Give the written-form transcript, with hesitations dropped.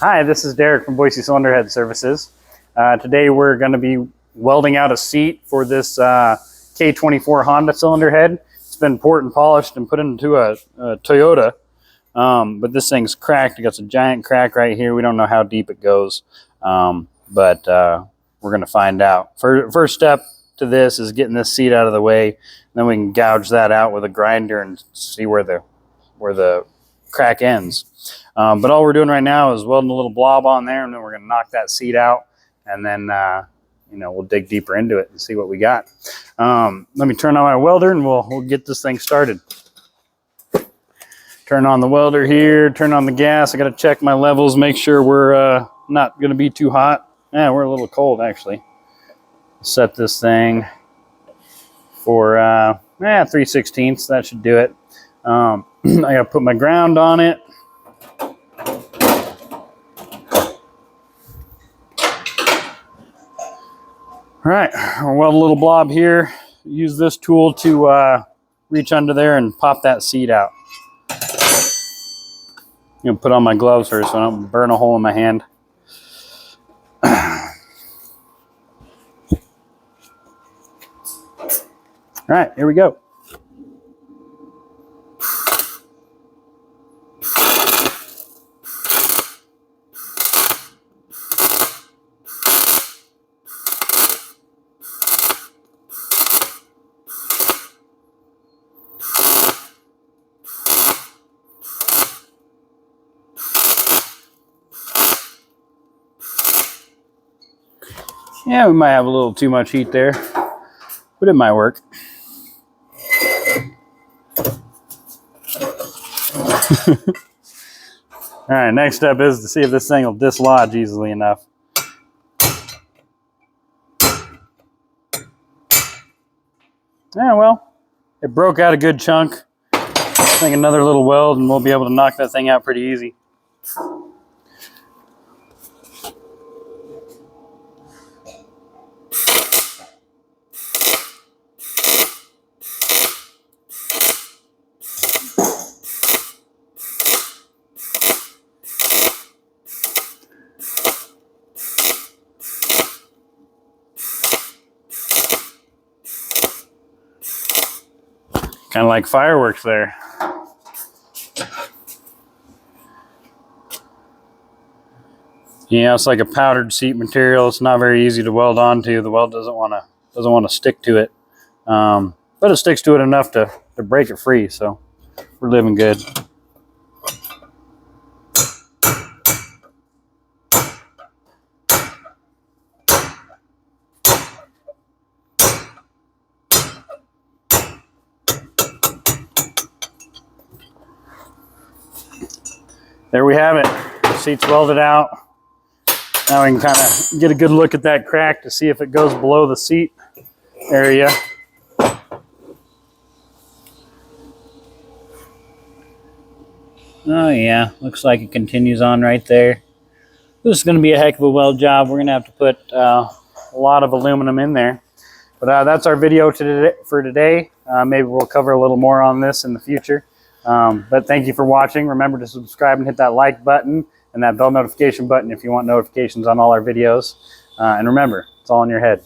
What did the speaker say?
Hi, this is Derek from Boise Cylinder Head Services. Today we're going to be welding out a seat for this K24 Honda cylinder head. It's been poured and polished and put into a Toyota, but this thing's cracked. It got a giant crack right here. We don't know how deep it goes, but we're going to find out. First step to this is getting this seat out of the way. Then we can gouge that out with a grinder and see where the crack ends. But all we're doing right now is welding a little blob on there, and then we're going to knock that seat out, and then we'll dig deeper into it and see what we got. Let me turn on my welder and we'll get this thing started. Turn on the welder here, turn on the gas. I got to check my levels, make sure we're not going to be too hot. Yeah, we're a little cold actually. Set this thing for 3/16. That should do it. I got to put my ground on it. All right, I'll weld a little blob here. Use this tool to reach under there and pop that seat out. I'm gonna put on my gloves first so I don't burn a hole in my hand. All right, here we go. Yeah, we might have a little too much heat there, but it might work. All right, next step is to see if this thing will dislodge easily enough. Yeah, well, it broke out a good chunk. I think another little weld and we'll be able to knock that thing out pretty easy. Kind of like fireworks there. Yeah, it's like a powdered seat material. It's not very easy to weld onto. The weld doesn't want to stick to it, but it sticks to it enough to break it free. So we're living good. There we have it. The seat's welded out. Now we can kind of get a good look at that crack to see if it goes below the seat area. Oh yeah, looks like it continues on right there. This is going to be a heck of a weld job. We're going to have to put a lot of aluminum in there. But that's our video for today. Maybe we'll cover a little more on this in the future. But thank you for watching. Remember to subscribe and hit that like button and that bell notification button if you want notifications on all our videos. And remember, it's all in your head.